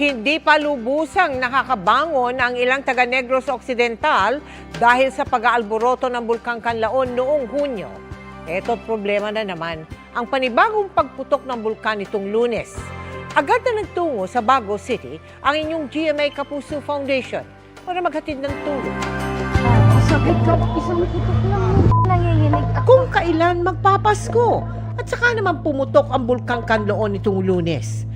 Hindi pa lubusang nakakabangon ang ilang taga Negros Occidental dahil sa pag-aalboroto ng Bulkang Kanlaon noong Hunyo. Ito problema na naman ang panibagong pagputok ng bulkan nitong Lunes. Agad na nagtungo sa Baguio City ang inyong GMA Kapuso Foundation para maghatid ng tulong. Sakit ka, isang putok lang. Nanginginig ako. Kung kailan magpapasko at saka naman pumutok ang Bulkang Kanlaon nitong Lunes.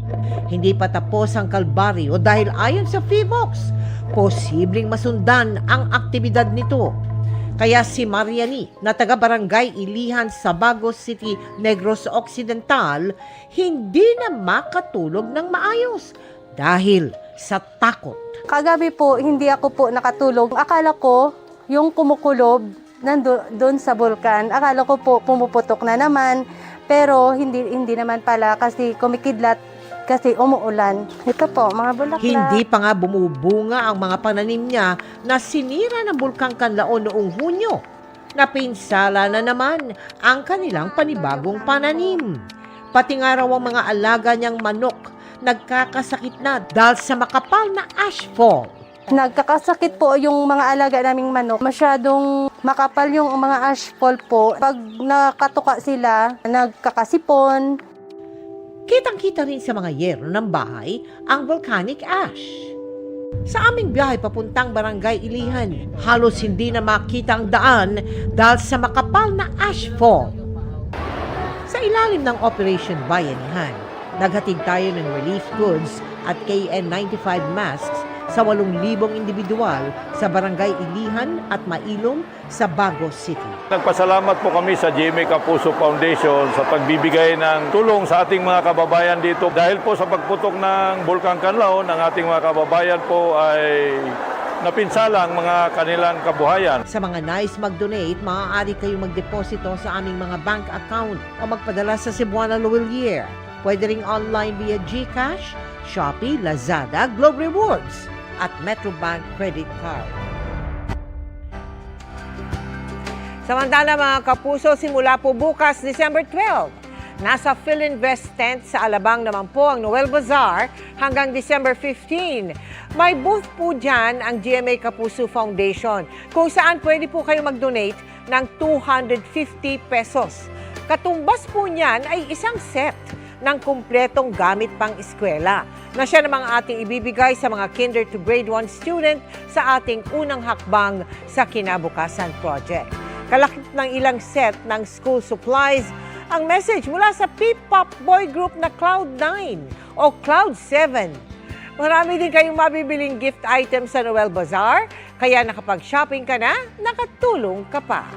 Hindi pa tapos ang kalbaryo dahil ayon sa PHIVOLCS, posibleng masundan ang aktibidad nito. Kaya si Mariani na taga-barangay Ilihan sa Baguio City, Negros Occidental, hindi na makatulog ng maayos dahil sa takot. Kagabi po, hindi ako po nakatulog. Akala ko, yung kumukulob doon sa bulkan, akala ko po pumuputok na naman. Pero hindi naman pala kasi kumikidlat kasi umuulan. Ito po, mga bulaklak. Hindi pa nga bumubunga ang mga pananim niya na sinira ng Bulkang Kanlaon noong Hunyo. Napinsala na naman ang kanilang panibagong pananim. Pati nga raw ang mga alaga niyang manok nagkakasakit na dahil sa makapal na ashfall. Nagkakasakit po yung mga alaga naming manok. Masyadong makapal yung mga ashfall po. Pag nakatuka sila, nagkakasipon. Kitang-kita rin sa mga yero ng bahay ang volcanic ash. Sa aming biyahe papuntang Barangay Ilihan, halos hindi na makita ang daan dahil sa makapal na ashfall. Sa ilalim ng Operation Bayanihan, naghatid tayo ng relief goods at KN95 masks sa 8,000 individual sa Barangay Ilihan at Mailom sa Baguio City. Nagpasalamat po kami sa GMA Kapuso Foundation sa pagbibigay ng tulong sa ating mga kababayan dito. Dahil po sa pagputok ng Bulkang Kanlaon, ang ating mga kababayan po ay napinsala ang mga kanilang kabuhayan. Sa mga nais mag-donate, maaari kayong magdeposito sa aming mga bank account o magpadala sa Cebuana Loelier. Pwede ring online via GCash, Shopee, Lazada, Globe Rewards at Metrobank Credit Card. Samantala mga kapuso, simula po bukas, December 12, nasa Philinvest tent sa Alabang naman po ang Noel Bazaar hanggang December 15. May booth po dyan ang GMA Kapuso Foundation kung saan pwede po kayo mag-donate ng 250 pesos. Katumbas po niyan ay isang set ng kumpletong gamit pang eskwela na siya namang ating ibibigay sa mga kinder to grade 1 student sa ating unang hakbang sa Kinabukasan Project. Kalakip ng ilang set ng school supplies ang message mula sa P-pop boy group na Cloud9 o Cloud7. Marami din kayong mabibiling gift items sa Noel Bazaar, kaya nakapag-shopping ka na, nakatulong ka pa.